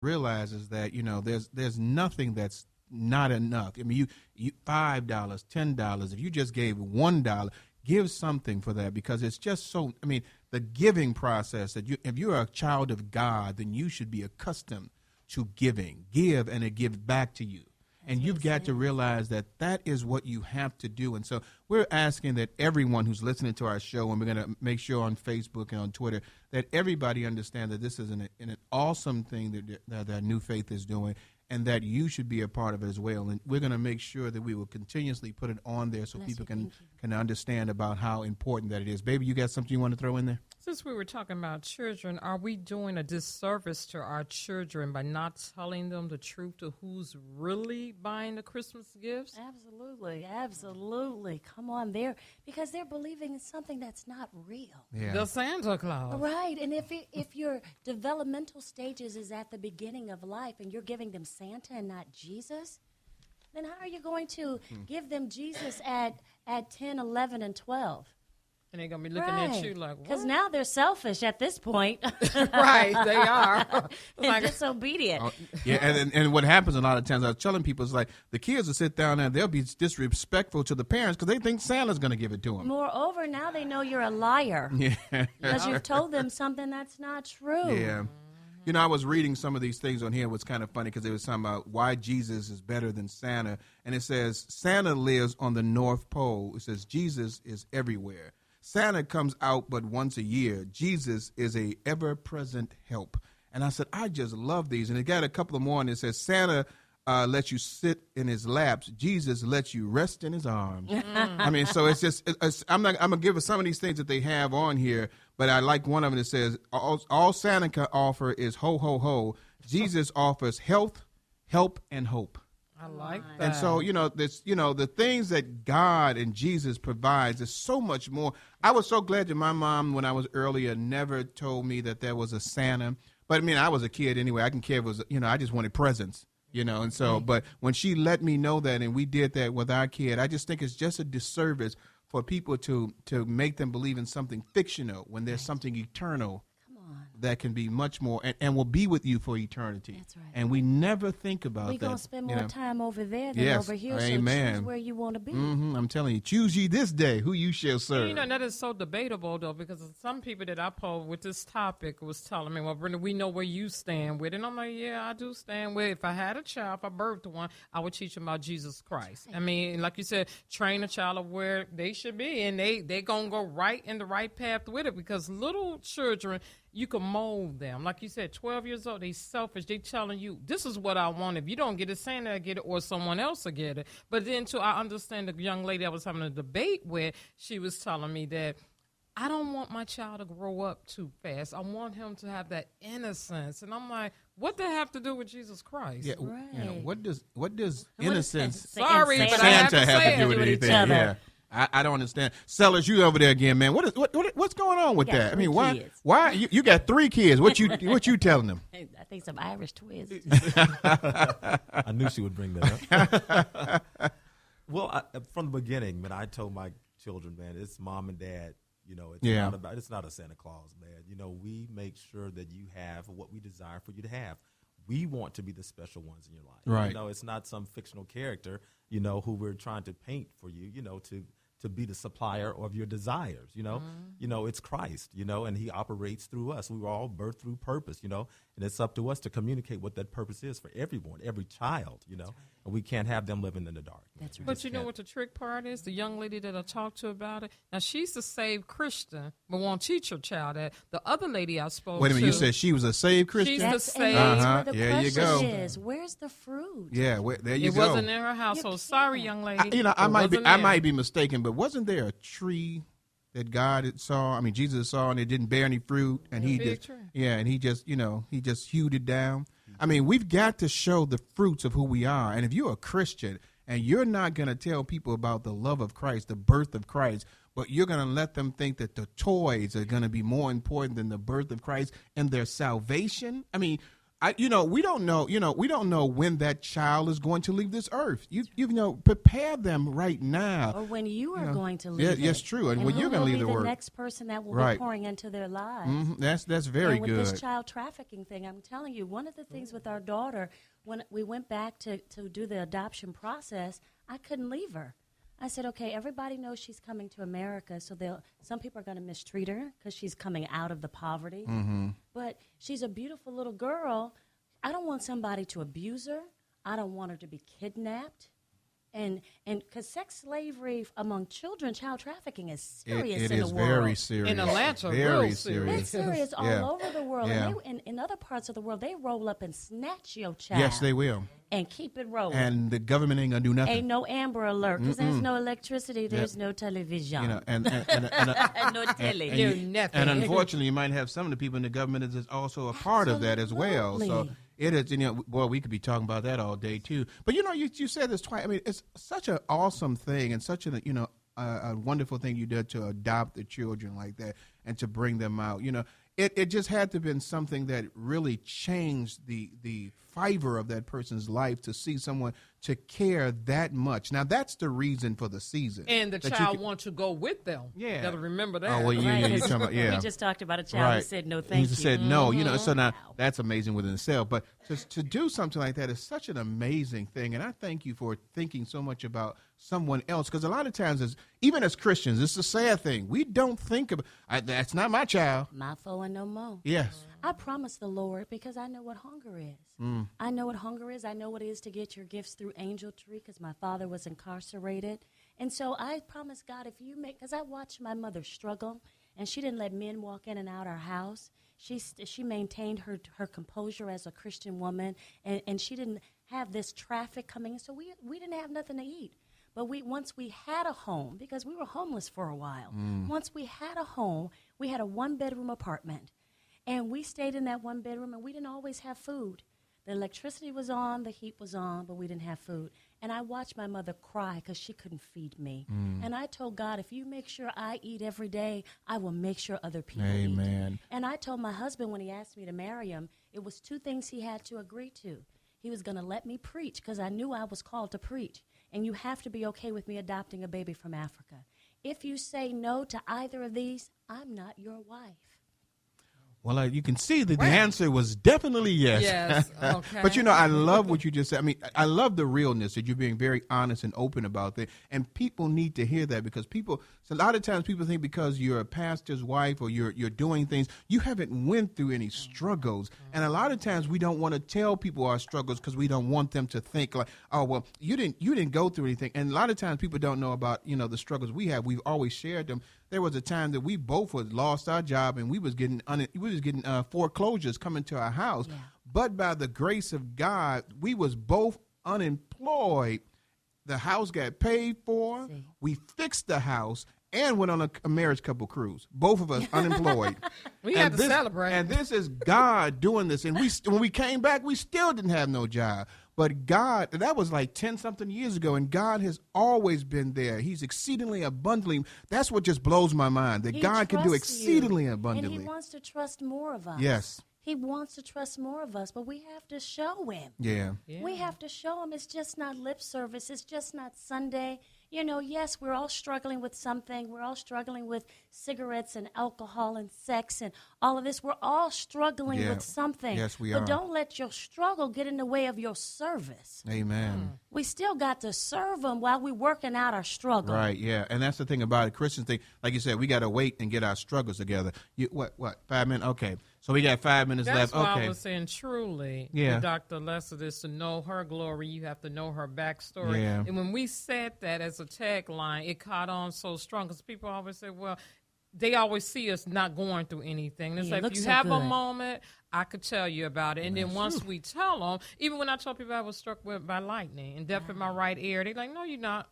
realizes that, there's nothing that's not enough. I mean, you $5, $10. If you just gave $1, give something for that, because it's just so. I mean, the giving process if you're a child of God, then you should be accustomed to giving. Give and it gives back to you. And you've got to realize that is what you have to do. And so we're asking that everyone who's listening to our show, and we're going to make sure on Facebook and on Twitter that everybody understand that this is an awesome thing that New Faith is doing, and that you should be a part of it as well. And we're going to make sure that we will continuously put it on there so people can understand about how important that it is. Baby, you got something you want to throw in there? Since we were talking about children, are we doing a disservice to our children by not telling them the truth to who's really buying the Christmas gifts? Absolutely, absolutely. Come on, because they're believing in something that's not real. Yeah. The Santa Claus. Right, and if your developmental stages is at the beginning of life and you're giving them Santa and not Jesus, then how are you going to give them Jesus at 10, 11, and 12? And they're going to be looking at you like, what? Because now they're selfish at this point. Right, they are. And disobedient. Yeah, and what happens a lot of times, I was telling people, it's like the kids will sit down there and they'll be disrespectful to the parents because they think Santa's going to give it to them. Moreover, now they know you're a liar. Yeah. Because you've told them something that's not true. Yeah. I was reading some of these things on here. It was kind of funny because they were talking about why Jesus is better than Santa. And it says, Santa lives on the North Pole. It says, Jesus is everywhere. Santa comes out but once a year. Jesus is a ever-present help. And I said, I just love these. And it got a couple of more, and it says, Santa lets you sit in his laps. Jesus lets you rest in his arms. I mean, so it's just, I'm going to give us some of these things that they have on here, but I like one of them that says, all Santa can offer is ho, ho, ho. Jesus offers health, help, and hope. I like that. And so, the things that God and Jesus provides is so much more. I was so glad that my mom, when I was earlier, never told me that there was a Santa. But, I mean, I was a kid anyway. I didn't care if it was, I just wanted presents, and so, but when she let me know that and we did that with our kid, I just think it's just a disservice for people to make them believe in something fictional when there's something eternal that can be much more and will be with you for eternity. That's right. And we never think about that. We're going to spend more time over there than over here. Amen. So choose where you want to be. Mm-hmm. I'm telling you, choose ye this day who you shall serve. That is so debatable, though, because some people that I polled with this topic was telling me, well, Brenda, we know where you stand with it. And I'm like, yeah, I do stand with it. If I had a child, if I birthed one, I would teach them about Jesus Christ. I mean, like you said, train a child of where they should be, and they're going to go right in the right path with it, because little children, you can mold them. Like you said, 12 years old, they selfish. They telling you, this is what I want. If you don't get it, Santa will get it, or someone else will get it. But then, too, I understand the young lady I was having a debate with, she was telling me that I don't want my child to grow up too fast. I want him to have that innocence. And I'm like, what does that have to do with Jesus Christ? Yeah, right. What does innocence Sorry, but Santa have to do with each anything? other. Yeah. I don't understand. Sellers, you over there again, man. What's going on with that? I mean, why you got 3 kids? What you telling them? I think some Irish twins. I knew she would bring that up. Well, from the beginning, man, I told my children, man, it's mom and dad. It's not a Santa Claus, man. We make sure that you have what we desire for you to have. We want to be the special ones in your life. Right. It's not some fictional character, who we're trying to paint for you, to be the supplier of your desires, it's Christ, and he operates through us. We were all birthed through purpose, and it's up to us to communicate what that purpose is for everyone, every child, and we can't have them living in the dark. That's right. But you know what the trick part is? The young lady that I talked to about it, now she's a saved Christian, but won't teach her child that. The other lady I spoke to. Wait a minute, you said she was a saved Christian? She's the saved. Where the There you go. is. Where's the fruit? Yeah, there you go. It wasn't in her household. Sorry, young lady. I might be mistaken, but wasn't there a tree that God saw? I mean, Jesus saw, and it didn't bear any fruit, and he just hewed it down. I mean, we've got to show the fruits of who we are. And if you're a Christian and you're not going to tell people about the love of Christ, the birth of Christ, but you're going to let them think that the toys are going to be more important than the birth of Christ and their salvation. I mean, we don't know when that child is going to leave this earth. You prepare them right now. Or when you are going to leave. Yes, true. And when you're going to leave the world. The next person that will be pouring into their lives. Mm-hmm. That's very and with good. this child trafficking thing, I'm telling you, one of the things with our daughter, when we went back to do the adoption process, I couldn't leave her. I said, okay, everybody knows she's coming to America, so some people are going to mistreat her because she's coming out of the poverty. Mm-hmm. But she's a beautiful little girl. I don't want somebody to abuse her. I don't want her to be kidnapped. And because sex slavery among children, child trafficking is serious it in the is world. very serious. In Atlanta, very real serious. It's serious Yeah. all over the world. Yeah. And in other parts of the world, they roll up and snatch your child. Yes, they will. And keep it rolling. And the government ain't gonna do nothing. Ain't no Amber Alert because there's no electricity, there's no television. And no telly. No nothing. And unfortunately, you might have some of the people in the government that is also a part of that as well. So Absolutely. it is, boy, we could be talking about that all day too. But you said this twice. I mean, it's such an awesome thing and such a wonderful thing you did to adopt the children like that and to bring them out. It just had to have been something that really changed the fiber of that person's life to see someone to care that much. Now, that's the reason for the season. And the child wants to go with them. Yeah. You got to remember that. Oh, well, you're talking about, yeah. We just talked about a child who said no thank you. He said no, so now that's amazing within itself. But to do something like that is such an amazing thing. And I thank you for thinking so much about someone else. Because a lot of times, even as Christians, it's a sad thing. We don't think of, that's not my child. My foe and no more. Yes. I promise the Lord because I know what hunger is. I know what hunger is. I know what it is to get your gifts through Angel Tree because my father was incarcerated. And so I promise God because I watched my mother struggle and she didn't let men walk in and out our house. She maintained her composure as a Christian woman and she didn't have this traffic coming in. So we didn't have nothing to eat. But once we had a home, because we were homeless for a while, once we had a home, we had a one-bedroom apartment. And we stayed in that one bedroom, and we didn't always have food. The electricity was on, the heat was on, but we didn't have food. And I watched my mother cry because she couldn't feed me. And I told God, if you make sure I eat every day, I will make sure other people eat. And I told my husband when he asked me to marry him, it was two things he had to agree to. He was going to let me preach because I knew I was called to preach. And you have to be okay with me adopting a baby from Africa. If you say no to either of these, I'm not your wife. Well, you can see that the answer was definitely yes. Yes, okay. But, I love what you just said. I mean, I love the realness that you're being very honest and open about that. And people need to hear that because a lot of times people think because you're a pastor's wife or you're doing things, you haven't went through any struggles. And a lot of times we don't want to tell people our struggles because we don't want them to think like, oh, well, you didn't go through anything. And a lot of times people don't know about, the struggles we have. We've always shared them. There was a time that we both had lost our job and we was getting foreclosures coming to our house. Yeah. But by the grace of God, we was both unemployed. The house got paid for. See. We fixed the house and went on a marriage couple cruise. Both of us unemployed. We had to celebrate. And this is God doing this. And when we came back, we still didn't have no job. But God, that was like 10-something years ago, and God has always been there. He's exceedingly abundantly. That's what just blows my mind, that God can do exceedingly abundantly. And he wants to trust more of us. Yes. He wants to trust more of us, but we have to show him. Yeah. We have to show him. It's just not lip service. It's just not Sunday. Yes, we're all struggling with something. We're all struggling with cigarettes and alcohol and sex and all of this. We're all struggling with something. Yes, we are. But don't let your struggle get in the way of your service. Amen. We still got to serve him while we're working out our struggle. Right, yeah. And that's the thing about it. Christians think, like you said, we got to wait and get our struggles together. What, 5 minutes? Okay. So we got 5 minutes left. That's why okay. I was saying truly, Dr. Lester, is to know her glory. You have to know her backstory. Yeah. And when we said that as a tagline, it caught on so strong because people always say, well, they always see us not going through anything. And it's like, if you have a moment, I could tell you about it. And then once we tell them, even when I told people I was struck by lightning and deaf in my right ear, they're like, no, you're not.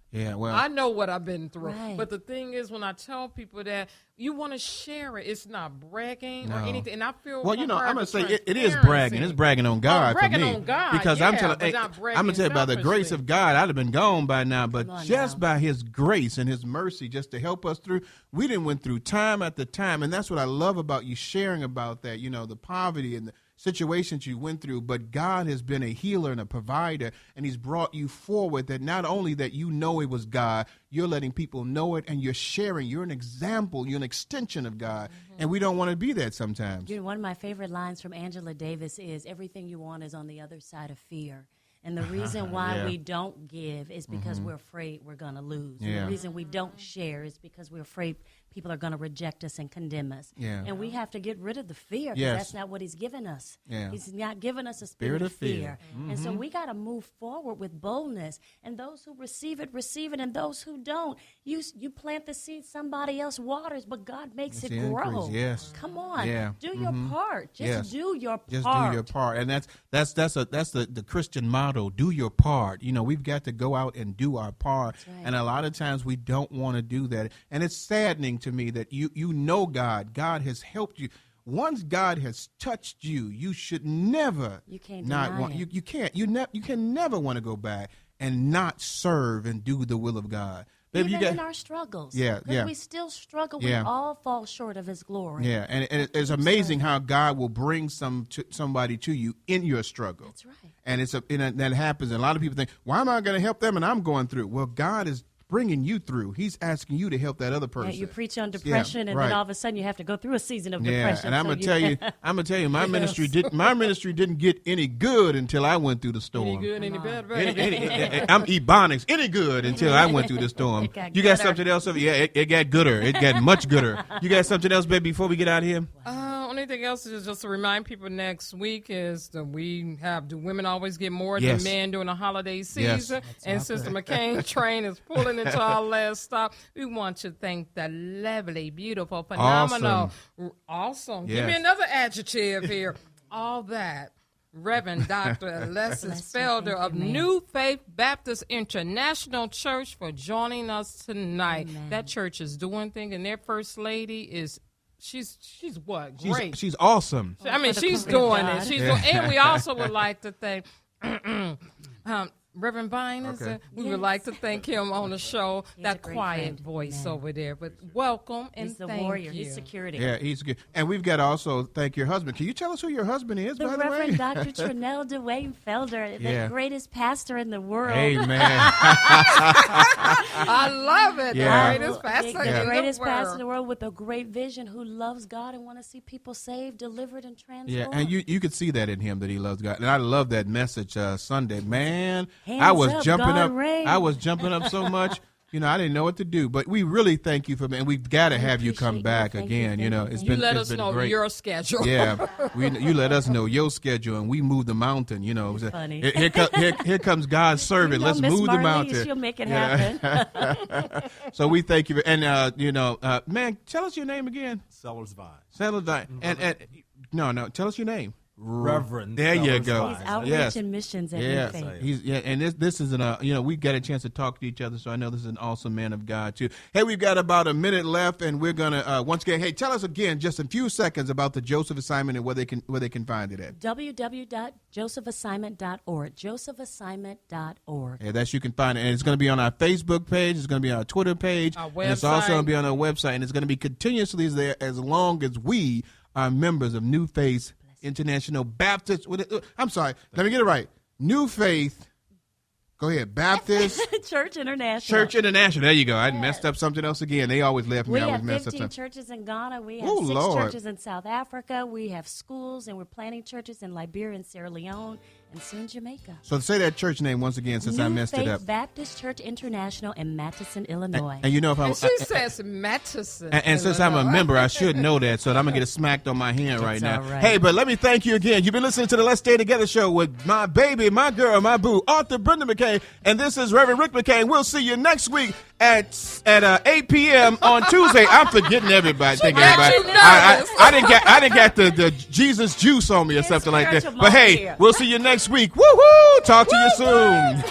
Yeah, well, I know what I've been through. Right. But the thing is, when I tell people that, you want to share it. It's not bragging or anything. And I feel well, I'm going to say it is bragging. It's bragging on God bragging for me. on God, because I'm going to tell you, by the grace of God, I'd have been gone by now. But just by his grace and his mercy, just to help us through, we didn't went through time after time. And that's what I love about you sharing about that, the poverty and situations you went through, but God has been a healer and a provider, and he's brought you forward that not only that you know it was God, you're letting people know it, and you're sharing. You're an example. You're an extension of God, and we don't want to be that sometimes. You know, one of my favorite lines from Angela Davis is, everything you want is on the other side of fear. And the reason why we don't give is because we're afraid we're going to lose. And the reason we don't share is because we're afraid people are going to reject us and condemn us. And we have to get rid of the fear, because that's not what he's given us. He's not given us a spirit of fear. And so we got to move forward with boldness. And those who receive it, and those who don't, you plant the seed, somebody else waters, but God makes it grow. Come on. Do your part. Just do your part. Just do your part. And that's the Christian motto. Do your part. You know, we've got to go out and do our part. Right. And a lot of times we don't want to do that. And it's saddening to me that you know God has helped you. Once God has touched you, you should never you can never want to go back and not serve and do the will of God. Baby, even in our struggles. We still struggle. We all fall short of his glory. And it's amazing how God will bring somebody to you in your struggle. That's right. And that happens. And a lot of people think, why am I going to help them and I'm going through? Well, God is bringing you through. He's asking you to help that other person. You preach on depression, and then all of a sudden you have to go through a season of depression. And I'm gonna tell you, my ministry didn't get any good until I went through the storm. Any good, any bad, I'm Ebonics. Any good until I went through the storm. You got something else? Yeah, it got gooder. It got much gooder. You got something else, baby? Before we get out of here. Only thing else is just to remind people next week is that do women always get more than men during the holiday season? And Sister McCain's train is pulling into our last stop. We want to thank the lovely, beautiful, phenomenal, awesome. Give me another adjective here. All that. Reverend Dr. Alexis Felder of New Faith Baptist International Church for joining us tonight. Amen. That church is doing things, and their first lady is She's what? Great. She's awesome. I mean, she's doing it. And we also would like to thank Reverend Vine. We would like to thank him on the show. That quiet voice over there. But welcome and he's the thank warrior. you. He's security. Yeah, he's good. And we've got to also thank your husband. Can you tell us who your husband is, by the way? The Reverend Dr. Trinell Dwayne Felder, the greatest pastor in the world. Amen. I love it. Yeah. The greatest pastor in the greatest pastor in the world with a great vision, who loves God and want to see people saved, delivered, and transformed. Yeah, and you could see that in him, that he loves God. And I love that message Sunday. Man, Hands I was up, jumping God up. reign. I was jumping up so much. You know, I didn't know what to do. But we really thank you for, and we've got to have you come back again. You know, it's been let it's us been know great. your schedule. Yeah, you let us know your schedule, and we move the mountain. You know, funny. Here comes God's servant. Let's Miss move Marley, the mountain. She'll make it happen. So we thank you, and man, tell us your name again. Sellers Vine. Sellers Vine, and no, tell us your name. Reverend. There you go. He's outreach and missions at New Faith. And this is we got a chance to talk to each other, so I know this is an awesome man of God too. Hey, we've got about a minute left, and we're gonna once again. Hey, tell us again, just a few seconds about the Joseph Assignment and where they can find it at. www.josephassignment.org. Josephassignment.org. Yeah, that's you can find it, and it's going to be on our Facebook page. It's going to be on our Twitter page. Our website. And it's also going to be on our website, and it's going to be continuously there as long as we are members of New Faith International Baptist. I'm sorry. Let me get it right. New Faith. Go ahead. Baptist Church International. Church International. There you go. I messed up something else again. They always laugh at me. We I have always mess 15 up churches in Ghana. We have 6 churches in South Africa. We have schools, and we're planning churches in Liberia and Sierra Leone, and soon Jamaica. So say that church name once again, since I messed it up. Baptist Church International in Matteson, Illinois. And you know, if I she says Matteson. And since I'm a member, I should know that, so I'm gonna get it smacked on my hand right now. Right. Hey, but let me thank you again. You've been listening to the Let's Stay Together show with my baby, my girl, my boo, Arthur Brenda McCain, and this is Reverend Rick McCain. We'll see you next week at 8 p.m. on Tuesday. I'm forgetting everybody. Thank everybody. I didn't get the Jesus juice on me or something like that. But hey, we'll see you next week. Woo-hoo! Talk to you soon.